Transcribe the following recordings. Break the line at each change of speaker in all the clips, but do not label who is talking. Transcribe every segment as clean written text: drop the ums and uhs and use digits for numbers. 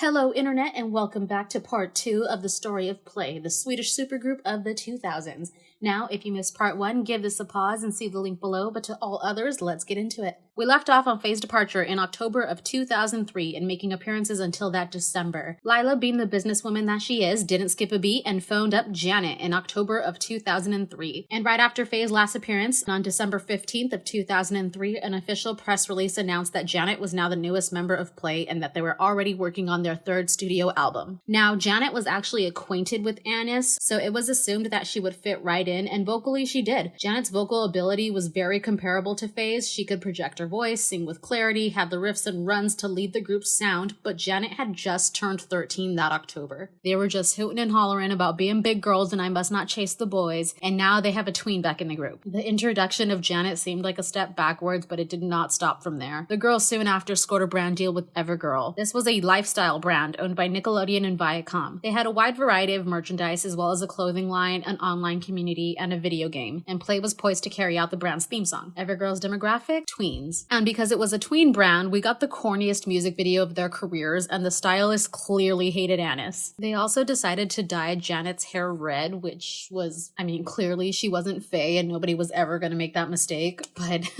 Hello Internet and welcome back to part 2 of the story of Play, the Swedish supergroup of the 2000s. Now, if you missed part 1, give this a pause and see the link below, but to all others, let's get into it. We left off on Faye's departure in October of 2003 and making appearances until that December. Lila, being the businesswoman that she is, didn't skip a beat and phoned up Janet in October of 2003. And right after Faye's last appearance, on December 15th of 2003, an official press release announced that Janet was now the newest member of Play and that they were already working on their third studio album. Now, Janet was actually acquainted with Anis, so it was assumed that she would fit right in, and vocally she did. Janet's vocal ability was very comparable to Faye's. She could project her voice, sing with clarity, had the riffs and runs to lead the group's sound, but Janet had just turned 13 that October. They were just hooting and hollering about being big girls and I must not chase the boys, and now they have a tween back in the group. The introduction of Janet seemed like a step backwards, but it did not stop from there. The girl soon after scored a brand deal with AllTheGirl. This was a lifestyle brand owned by Nickelodeon and Viacom. They had a wide variety of merchandise as well as a clothing line, an online community, and a video game, and Play was poised to carry out the brand's theme song. AllTheGirl's demographic? Tweens. And because it was a tween brand, we got the corniest music video of their careers, and the stylist clearly hated Anis. They also decided to dye Janet's hair red, which was, clearly she wasn't Faye and nobody was ever going to make that mistake, but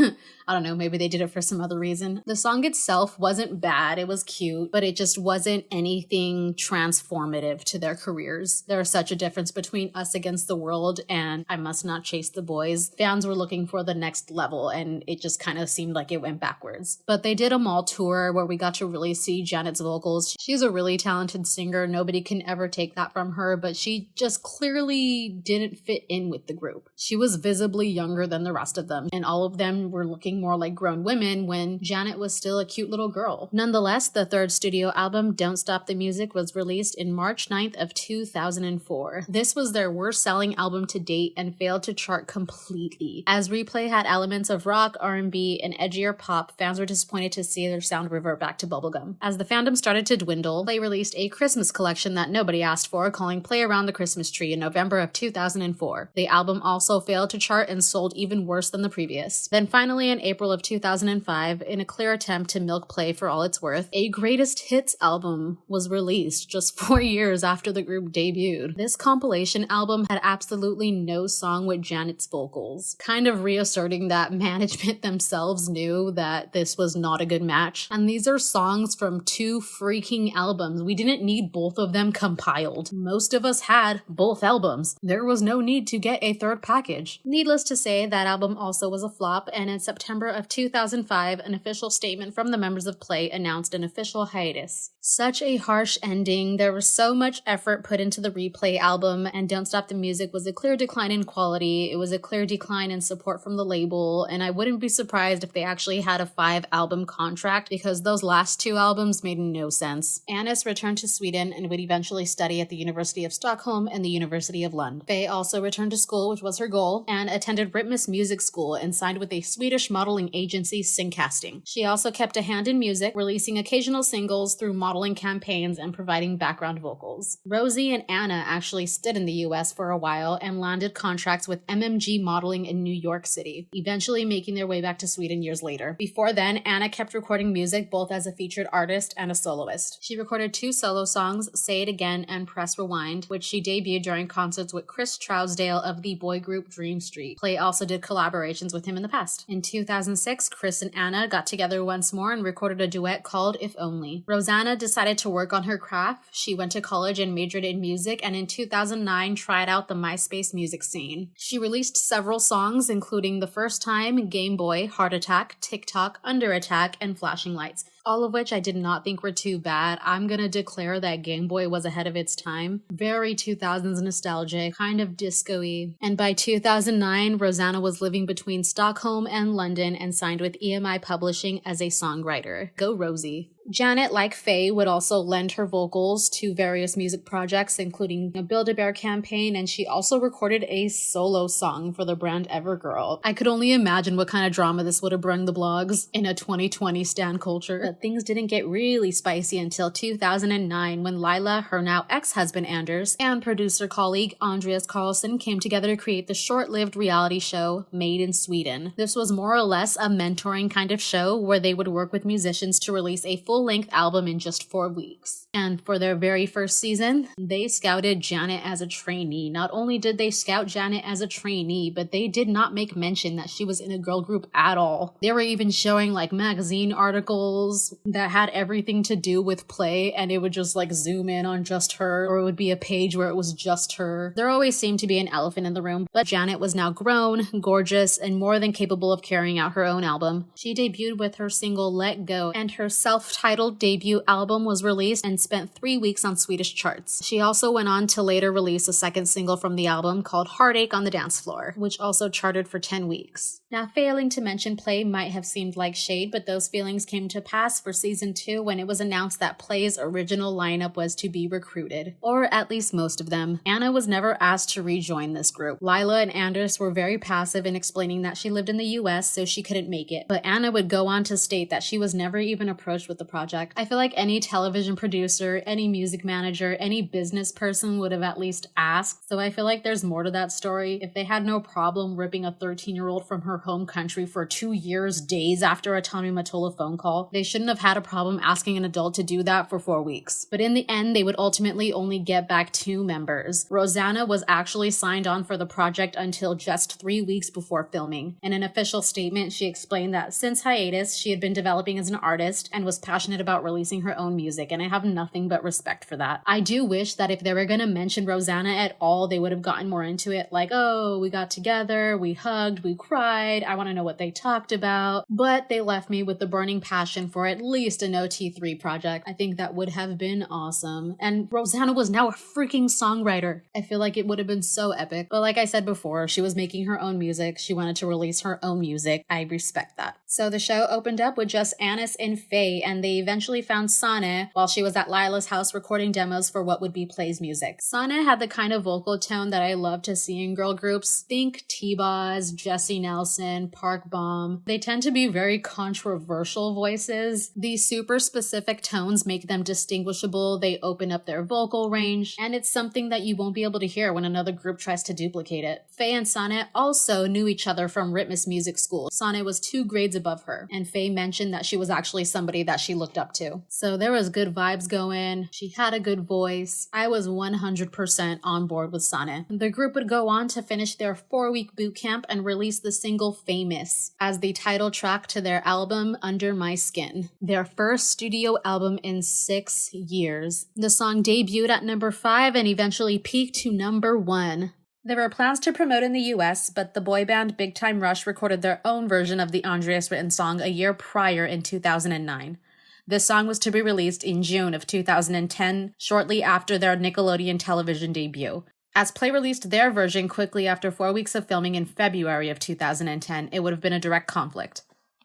I don't know, maybe they did it for some other reason. The song itself wasn't bad, it was cute, but it just wasn't anything transformative to their careers. There was such a difference between Us Against the World and I Must Not Chase the Boys. Fans were looking for the next level and it just kind of seemed like it went backwards. But they did a mall tour where we got to really see Janet's vocals. She's a really talented singer, nobody can ever take that from her, but she just clearly didn't fit in with the group. She was visibly younger than the rest of them, and all of them were looking more like grown women when Janet was still a cute little girl. Nonetheless, the third studio album, Don't Stop the Music, was released in March 9th of 2004. This was their worst-selling album to date and failed to chart completely. As Replay had elements of rock, R&B, and edgier pop, fans were disappointed to see their sound revert back to bubblegum. As the fandom started to dwindle, Play released a Christmas collection that nobody asked for, calling Play Around the Christmas Tree in November of 2004. The album also failed to chart and sold even worse than the previous. Then finally, in April of 2005, in a clear attempt to milk Play for all it's worth, a greatest hits album was released just 4 years after the group debuted. This compilation album had absolutely no song with Janet's vocals, kind of reasserting that management themselves knew that this was not a good match. And these are songs from 2 freaking albums. We didn't need both of them compiled. Most of us had both albums. There was no need to get a third package. Needless to say, that album also was a flop, and in September of 2005, an official statement from the members of Play announced an official hiatus. Such a harsh ending. There was so much effort put into the Replay album, and Don't Stop the Music was a clear decline in quality. It was a clear decline in support from the label, and I wouldn't be surprised if they actually had a 5-album contract because those last 2 albums made no sense. Anis returned to Sweden and would eventually study at the University of Stockholm and the University of Lund. Faye also returned to school, which was her goal, and attended Ritmus Music School and signed with a Swedish modeling agency, Syncasting. She also kept a hand in music, releasing occasional singles through modeling campaigns and providing background vocals. Rosie and Anna actually stayed in the US for a while and landed contracts with MMG Modeling in New York City, eventually making their way back to Sweden years later. Before then, Anna kept recording music both as a featured artist and a soloist. She recorded 2 solo songs, Say It Again and Press Rewind, which she debuted during concerts with Chris Trousdale of the boy group Dream Street. Play also did collaborations with him in the past. In 2006, Chris and Anna got together once more and recorded a duet called If Only. Rosanna decided to work on her craft. She went to college and majored in music, and in 2009 tried out the MySpace music scene. She released several songs, including The First Time, Game Boy, Heart Attack, TikTok, Under Attack, and Flashing Lights. All of which I did not think were too bad. I'm gonna declare that Game Boy was ahead of its time. Very 2000s nostalgic, kind of disco-y. And by 2009, Rosanna was living between Stockholm and London and signed with EMI Publishing as a songwriter. Go Rosie. Janet, like Faye, would also lend her vocals to various music projects, including a Build-A-Bear campaign, and she also recorded a solo song for the brand AllTheGirl. I could only imagine what kind of drama this would have brought the blogs in a 2020 stan culture. But things didn't get really spicy until 2009 when Lila, her now ex-husband Anders, and producer colleague Andreas Carlson came together to create the short-lived reality show Made in Sweden. This was more or less a mentoring kind of show where they would work with musicians to release a full-length album in just 4 weeks. And for their very first season, they scouted Janet as a trainee. Not only did they scout Janet as a trainee, but they did not make mention that she was in a girl group at all. They were even showing like magazine articles that had everything to do with play, and it would just like zoom in on just her, or it would be a page where it was just her. There always seemed to be an elephant in the room, but Janet was now grown, gorgeous, and more than capable of carrying out her own album. She debuted with her single Let Go, and her self-titled debut album was released and spent 3 weeks on Swedish charts. She also went on to later release a second single from the album called Heartache on the Dance Floor, which also charted for 10 weeks. Now, failing to mention Play might have seemed like shade, but those feelings came to pass for season 2 when it was announced that Play's original lineup was to be recruited, or at least most of them. Anna was never asked to rejoin this group. Lila and Anders were very passive in explaining that she lived in the US, so she couldn't make it, but Anna would go on to state that she was never even approached with the project. I feel like any television producer, any music manager, any business person would have at least asked, so I feel like there's more to that story. If they had no problem ripping a 13-year-old from her home country for 2 years, days after a Tommy Mottola phone call, they shouldn't have had a problem asking an adult to do that for 4 weeks. But in the end, they would ultimately only get back 2 members. Rosanna was actually signed on for the project until just 3 weeks before filming. In an official statement, she explained that since hiatus, she had been developing as an artist and was passionate about releasing her own music, and I have nothing but respect for that. I do wish that if they were gonna mention Rosanna at all, they would have gotten more into it, like, oh, we got together, we hugged, we cried, I want to know what they talked about, but they left me with the burning passion for at least an OT3 project. I think that would have been awesome. And Rosanna was now a freaking songwriter. I feel like it would have been so epic. But like I said before, she was making her own music. She wanted to release her own music. I respect that. So the show opened up with just Anis and Faye, and they eventually found Sanne while she was at Lila's house recording demos for what would be Play's music. Sanne had the kind of vocal tone that I love to see in girl groups. Think T-boz, Jessie Nelson, Park Bomb. They tend to be very controversial voices. These super specific tones make them distinguishable. They open up their vocal range, and it's something that you won't be able to hear when another group tries to duplicate it. Faye and Sanne also knew each other from Ritmus Music School. Sanne was 2 grades above her, and Faye mentioned that she was actually somebody that she looked up to. So there was good vibes going. She had a good voice. I was 100% on board with Sanne. The group would go on to finish their 4-week boot camp and release the single Famous as the title track to their album Under My Skin, their first studio album in 6 years. The song debuted at number 5 and eventually peaked to number 1. There were plans to promote in the US, but the boy band Big Time Rush recorded their own version of the Andreas written song a year prior in 2009. This song was to be released in June of 2010, shortly after their Nickelodeon television debut. As Play released their version quickly after 4 weeks of filming in February of 2010, it would have been a direct conflict.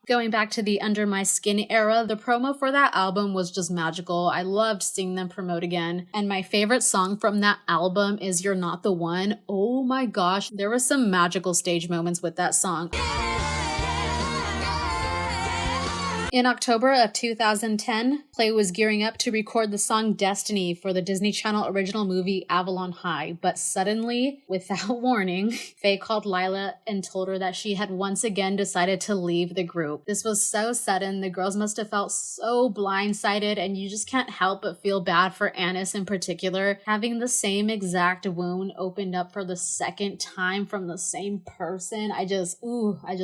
Going back to the Under My Skin era, the promo for that album was just magical. I loved seeing them promote again. And my favorite song from that album is You're Not the One. Oh my gosh, there were some magical stage moments with that song. In October of 2010, Play was gearing up to record the song Destiny for the Disney Channel original movie Avalon High, but suddenly, without warning, Faye called Lila and told her that she had once again decided to leave the group. This was so sudden, the girls must have felt so blindsided, and you just can't help but feel bad for Anis in particular, having the same exact wound opened up for the second time from the same person. I just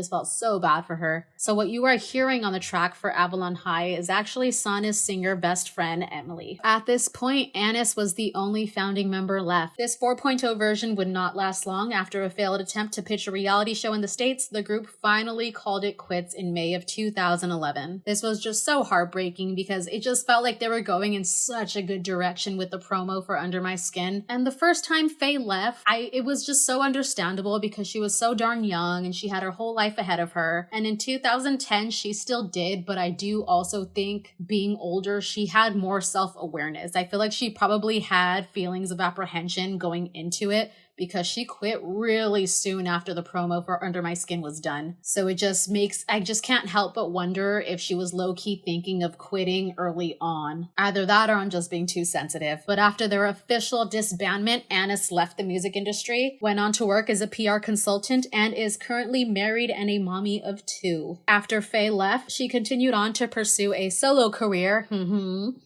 felt so bad for her. So what you are hearing on the track for Avalon High is actually Sanne's singer best friend, Emily. At this point, Anis was the only founding member left. This 4.0 version would not last long. After a failed attempt to pitch a reality show in the States, the group finally called it quits in May of 2011. This was just so heartbreaking because it just felt like they were going in such a good direction with the promo for Under My Skin. And the first time Faye left, it was just so understandable because she was so darn young and she had her whole life ahead of her. And in 2010, she still did, but I do also think being older, she had more self-awareness. I feel like she probably had feelings of apprehension going into it because she quit really soon after the promo for Under My Skin was done. So I just can't help but wonder if she was low-key thinking of quitting early on. Either that or I'm just being too sensitive. But after their official disbandment, Anis left the music industry, went on to work as a PR consultant, and is currently married and a mommy of 2. After Faye left, she continued on to pursue a solo career,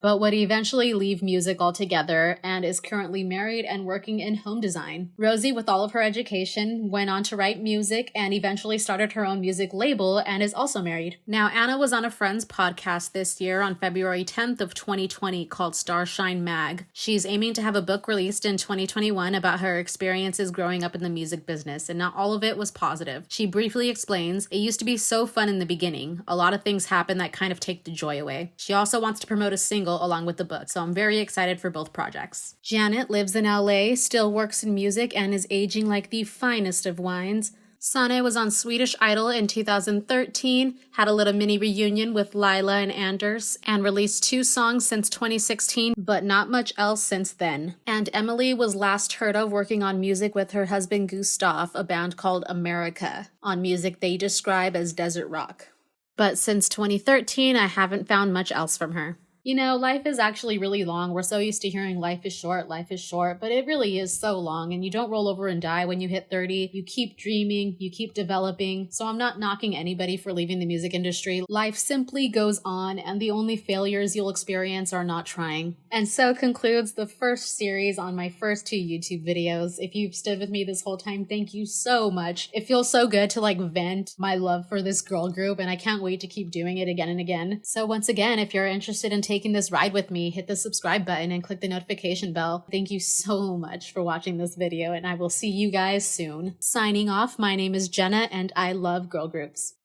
but would eventually leave music altogether and is currently married and working in home design. Rosie, with all of her education, went on to write music and eventually started her own music label and is also married. Now, Anna was on a friend's podcast this year on February 10th of 2020 called Starshine Mag. She's aiming to have a book released in 2021 about her experiences growing up in the music business, and not all of it was positive. She briefly explains, "It used to be so fun in the beginning. A lot of things happen that kind of take the joy away." She also wants to promote a single along with the book, so I'm very excited for both projects. Janet lives in LA, still works in music, and is aging like the finest of wines. Sane was on Swedish Idol in 2013, had a little mini reunion with Lila and Anders, and released 2 songs since 2016, but not much else since then. And Emily was last heard of working on music with her husband Gustav, a band called America, on music they describe as desert rock. But since 2013, I haven't found much else from her. You know, life is actually really long. We're so used to hearing life is short, but it really is so long, and you don't roll over and die when you hit 30. You keep dreaming, you keep developing. So I'm not knocking anybody for leaving the music industry. Life simply goes on, and the only failures you'll experience are not trying. And so concludes the first series on my first 2 YouTube videos. If you've stood with me this whole time, thank you so much. It feels so good to vent my love for this girl group, and I can't wait to keep doing it again and again. So once again, if you're interested in taking this ride with me, hit the subscribe button and click the notification bell. Thank you so much for watching this video, and I will see you guys soon. Signing off, my name is Jenna, and I love girl groups.